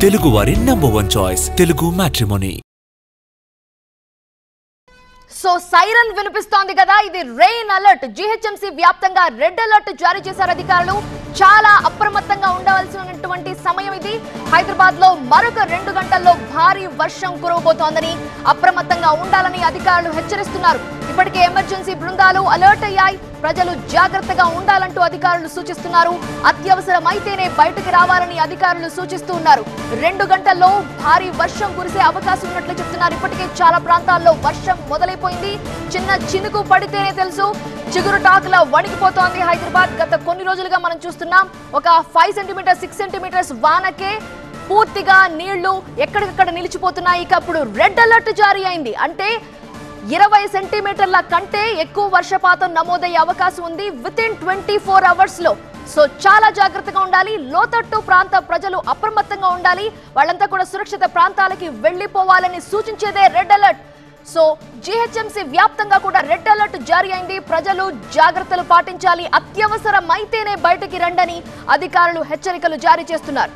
తెలుగువారి #1 choice Telugu matrimony. So siren వినిపిస్తోంది కదా, ఇది రెయిన్ అలర్ట్. జీహెచ్ఎంసీ వ్యాప్తంగా రెడ్ అలర్ట్ జారీ చేశారు అధికారులు. చాలా అప్రమత్తంగా ఉండవలసినటువంటి సమయం ఇది. హైదరాబాద్ లో మరొక 2 గంటల్లో భారీ వర్షం కురవబోతోందని, అప్రమత్తంగా ఉండాలని అధికారులు హెచ్చరిస్తున్నారు. ఇప్పటికే ఎమర్జెన్సీ బృందాలు అలర్ట్ అయ్యాయి. ప్రజలు జాగ్రత్తగా ఉండాలంటూ అధికారులు సూచిస్తున్నారు. అత్యవసరమైతేనే బయటకు రావాలని అధికారులు సూచిస్తూ ఉన్నారు. 2 గంటల్లో భారీ వర్షం కురిసే అవకాశం ఉన్నట్లు చెప్తున్నారు. ఇప్పటికే చాలా ప్రాంతాల్లో వర్షం మొదలైపోయింది. చిన్న చినుకు పడితేనే తెలుసు చిగురుటాకులా వణికిపోతోంది హైదరాబాద్. గత కొన్ని రోజులుగా మనం చూస్తున్నాం, ఒక 5 సెంటీమీటర్ 6 సెంటీమీటర్స్ వానకే పూర్తిగా నీళ్లు ఎక్కడికక్కడ నిలిచిపోతున్నాయి. ఇక అప్పుడు రెడ్ అలర్ట్ జారీ అయింది అంటే 20 సెంటీమీటర్ల కంటే ఎక్కువ వర్షపాతం నమోదయ్యే అవకాశం ఉంది వితిన్ 24 అవర్స్ లో. సో చాలా జాగ్రత్తగా ఉండాలి. లోతట్టు ప్రాంత ప్రజలు అప్రమత్తంగా ఉండాలి. వాళ్ళంతా కూడా సురక్షిత ప్రాంతాలకి వెళ్లిపోవాలని సూచించేదే రెడ్ అలర్ట్. సో జీహెచ్ఎంసీ వ్యాప్తంగా కూడా రెడ్ అలర్ట్ జారీ అయింది. ప్రజలు జాగ్రత్తలు పాటించాలి. అత్యవసరమైతేనే బయటికి రండని అధికారులు హెచ్చరికలు జారీ చేస్తున్నారు.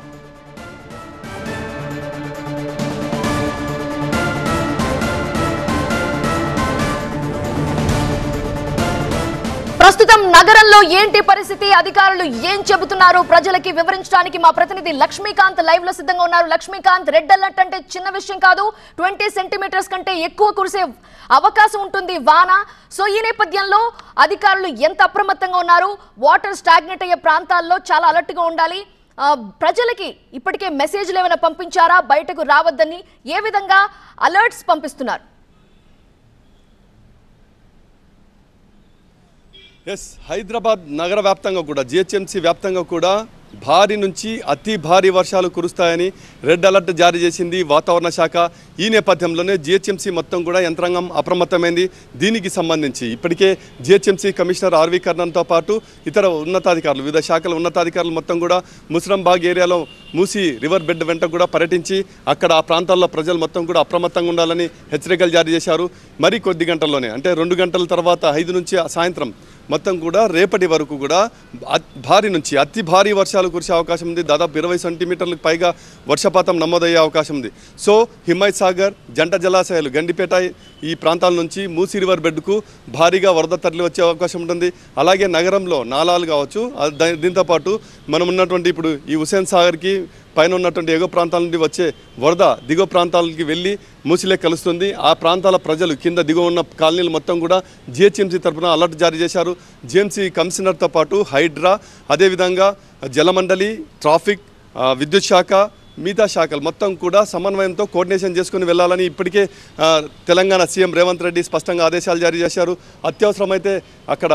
ప్రస్తుతం నగరంలో ఏంటి పరిస్థితి, అధికారులు ఏం చెబుతున్నారు ప్రజలకి వివరించడానికి మా ప్రతినిధి లక్ష్మీకాంత్ లైవ్ లో సిద్ధంగా ఉన్నారు. లక్ష్మీకాంత్, రెడ్ అలర్ట్ అంటే చిన్న విషయం కాదు. 20 సెంటీమీటర్స్ కంటే ఎక్కువ కురిసే అవకాశం ఉంటుంది వాన. సో ఈ నేపథ్యంలో అధికారులు ఎంత అప్రమత్తంగా ఉన్నారు? వాటర్ స్టాగ్నేట్ అయ్యే ప్రాంతాల్లో చాలా అలర్ట్ గా ఉండాలి. ప్రజలకి ఇప్పటికే మెసేజ్లు ఏమైనా పంపించారా బయటకు రావద్దని? ఏ విధంగా అలర్ట్స్ పంపిస్తున్నారు? హైదరాబాద్ నగర వ్యాప్తంగా కూడా జిహెచ్ఎంసీ వ్యాప్తంగా కూడా భారీ నుంచి అతి భారీ వర్షాలు కురుస్తాయని రెడ్ అలర్ట్ జారీ చేసింది వాతావరణ శాఖ. ఈ నేపథ్యంలోనే జిహెచ్ఎంసీ మొత్తం కూడా యంత్రాంగం అప్రమత్తమైంది. దీనికి సంబంధించి ఇప్పటికే జిహెచ్ఎంసీ కమిషనర్ ఆర్వి కర్ణన్తో పాటు ఇతర ఉన్నతాధికారులు, వివిధ శాఖల ఉన్నతాధికారులు మొత్తం కూడా ముస్రంబాగ్ ఏరియాలో మూసీ రివర్ బెడ్ వెంట కూడా పర్యటించి అక్కడ ఆ ప్రాంతాల్లో ప్రజలు మొత్తం కూడా అప్రమత్తంగా ఉండాలని హెచ్చరికలు జారీ చేశారు. మరి కొద్ది గంటల్లోనే అంటే 2 గంటల తర్వాత 5 నుంచి సాయంత్రం మొత్తం కూడా రేపటి వరకు కూడా భారీ నుంచి అతి భారీ వర్షాలు కురిసే అవకాశం ఉంది. దాదాపు 20 సెంటీమీటర్లకు పైగా వర్షపాతం నమోదయ్యే అవకాశం ఉంది. సో హిమాయత్ సాగర్, జంట జలాశయాలు, గండిపేట ఈ ప్రాంతాల నుంచి మూసీ రివర్ బెడ్కు భారీగా వరద తరలి వచ్చే అవకాశం ఉంటుంది. అలాగే నగరంలో నాలాలు కావచ్చు, దీంతోపాటు మనం ఉన్నటువంటి ఇప్పుడు ఈ హుస్సేన్ సాగర్కి పైన ఉన్నటువంటి ఎగువ ప్రాంతాల నుండి వచ్చే వరద దిగువ ప్రాంతాలకి వెళ్ళి మూసిలే కలుస్తుంది. ఆ ప్రాంతాల ప్రజలు కింద దిగువ ఉన్న కాలనీలు మొత్తం కూడా జిహెచ్ఎంసీ తరఫున అలర్ట్ జారీ చేశారు. జిఎంసీ కమిషనర్తో పాటు హైడ్రా, అదేవిధంగా జలమండలి, ట్రాఫిక్, విద్యుత్ శాఖ, మిగతా శాఖలు మొత్తం కూడా సమన్వయంతో కోఆర్డినేషన్ చేసుకుని వెళ్ళాలని ఇప్పటికే తెలంగాణ సీఎం రేవంత్ రెడ్డి స్పష్టంగా ఆదేశాలు జారీ చేశారు. అత్యవసరమైతే అక్కడ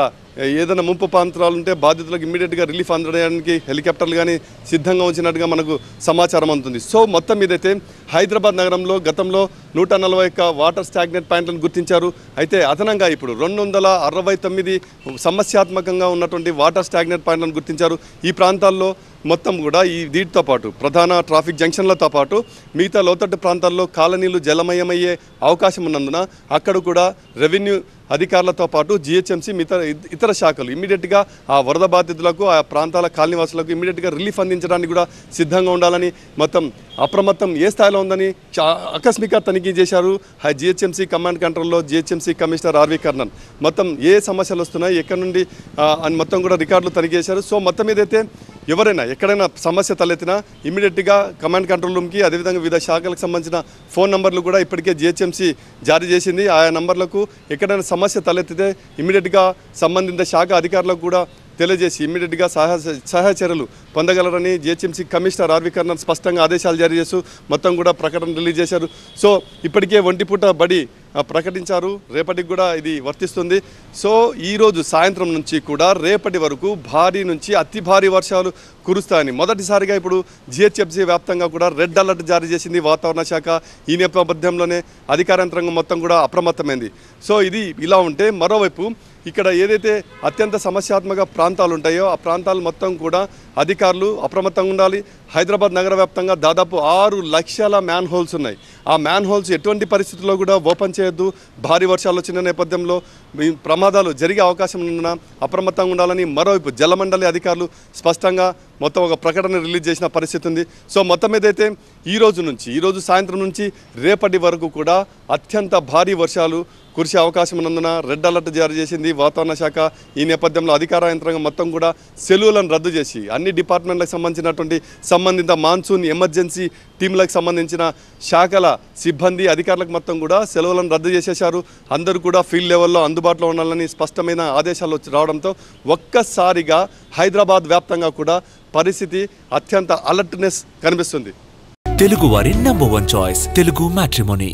ఏదైనా ముంపు ప్రాంతాలు ఉంటే బాధితులకు ఇమ్మీడియట్గా రిలీఫ్ అందడానికి హెలికాప్టర్లు కానీ సిద్ధంగా ఉంచినట్టుగా మనకు సమాచారం అందుతుంది. సో మొత్తం మీదైతే హైదరాబాద్ నగరంలో గతంలో 141 వాటర్ స్టాగ్నేట్ పాయింట్లను గుర్తించారు. అయితే అదనంగా ఇప్పుడు 269 సమస్యాత్మకంగా ఉన్నటువంటి వాటర్ స్టాగ్నేట్ పాయింట్లను గుర్తించారు. ఈ ప్రాంతాల్లో మొత్తం కూడా వీటితో పాటు ప్రధాన ట్రాఫిక్ జంక్షన్లతో పాటు మిగతా లోతట్టు ప్రాంతాల్లో కాలనీలు జలమయమయ్యే అవకాశం ఉన్నందున అక్కడ కూడా రెవెన్యూ అధికారులతో పాటు జిహెచ్ఎంసీ ఇతర శాఖలు ఇమ్మీడియట్గా ఆ వరద బాధితులకు, ఆ ప్రాంతాల కాలనీవాసులకు ఇమ్మీడియట్గా రిలీఫ్ అందించడానికి కూడా సిద్ధంగా ఉండాలని మొత్తం అప్రమత్తం ఏ స్థాయిలో ఉందని ఆకస్మిక తనిఖీ చేశారు జిహెచ్ఎంసీ కమాండ్ కంట్రోల్లో జిహెచ్ఎంసీ కమిషనర్ ఆర్వి కర్ణన్. మొత్తం ఏ సమస్యలు వస్తున్నాయి, ఎక్కడి నుండి అని మొత్తం కూడా రికార్డులు తనిఖీ చేశారు. సో మొత్తం మీదైతే ఎవరైనా ఎక్కడైనా సమస్య తలెత్తినా ఇమ్మీడియట్గా కమాండ్ కంట్రోల్ రూమ్కి, అదేవిధంగా వివిధ శాఖలకు సంబంధించిన ఫోన్ నంబర్లు కూడా ఇప్పటికే జిహెచ్ఎంసీ జారీ చేసింది. ఆయా నంబర్లకు ఎక్కడైనా సమస్య తలెత్తితే ఇమ్మీడియట్గా సంబంధిత శాఖ అధికారులకు కూడా తెలియజేసి ఇమ్మీడియట్గా సహాయ చర్యలు పొందగలరని జిహెచ్ఎంసీ కమిషనర్ ఆర్వి కర్ణన్ స్పష్టంగా ఆదేశాలు జారీ చేస్తూ మొత్తం కూడా ప్రకటన రిలీజ్ చేశారు. సో ఇప్పటికే ఒంటిపూట బడి ప్రకటించారు, రేపటికి కూడా ఇది వర్తిస్తుంది. సో ఈరోజు సాయంత్రం నుంచి కూడా రేపటి వరకు భారీ నుంచి అతి భారీ వర్షాలు కురుస్తాయని మొదటిసారిగా ఇప్పుడు జిహెచ్ఎంసీ వ్యాప్తంగా కూడా రెడ్ అలర్ట్ జారీ చేసింది వాతావరణ శాఖ. ఈ నేపథ్యంలోనే అధికార యంత్రాంగం మొత్తం కూడా అప్రమత్తమైంది. సో ఇది ఇలా ఉంటే మరోవైపు ఇక్కడ ఏదైతే అత్యంత సమస్యాత్మక ప్రాంతాలు ఉంటాయో ఆ ప్రాంతాలు మొత్తం కూడా అధికారులు అప్రమత్తంగా ఉండాలి. హైదరాబాద్ నగర వ్యాప్తంగా దాదాపు 6 లక్షల మ్యాన్ హోల్స్ ఉన్నాయి. ఆ మ్యాన్ హోల్స్ ఎటువంటి పరిస్థితుల్లో కూడా ఓపెన్ చేయొద్దు. భారీ వర్షాలు వచ్చిన నేపథ్యంలో ఈ ప్రమాదాలు జరిగే అవకాశం ఉన్నందున అప్రమత్తంగా ఉండాలని మరోవైపు జలమండలి అధికారులు స్పష్టంగా మొత్తం ఒక ప్రకటన రిలీజ్ చేసిన పరిస్థితి ఉంది. సో మొత్తం ఏదైతే ఈరోజు సాయంత్రం నుంచి రేపటి వరకు కూడా అత్యంత భారీ వర్షాలు కురిసే అవకాశం ఉన్నందున రెడ్ అలర్ట్ జారీ చేసింది వాతావరణ శాఖ. ఈ నేపథ్యంలో అధికార యంత్రాంగం మొత్తం కూడా సెలవులను రద్దు చేసి అన్ని డిపార్ట్మెంట్లకు సంబంధించినటువంటి సంబంధిత మాన్సూన్ ఎమర్జెన్సీ టీంలకు సంబంధించిన శాఖల సిబ్బంది అధికారులకు మొత్తం కూడా సెలవులను రద్దు చేసేశారు. అందరూ కూడా ఫీల్డ్ లెవెల్లో అందుబాటులో ఉండాలని స్పష్టమైన ఆదేశాలు రావడంతో ఒక్కసారిగా హైదరాబాద్ వ్యాప్తంగా కూడా పరిస్థితి అత్యంత అలర్ట్నెస్ కనిపిస్తుంది. తెలుగువారి నంబర్ 1 చాయిస్ తెలుగు మ్యాట్రిమోనీ.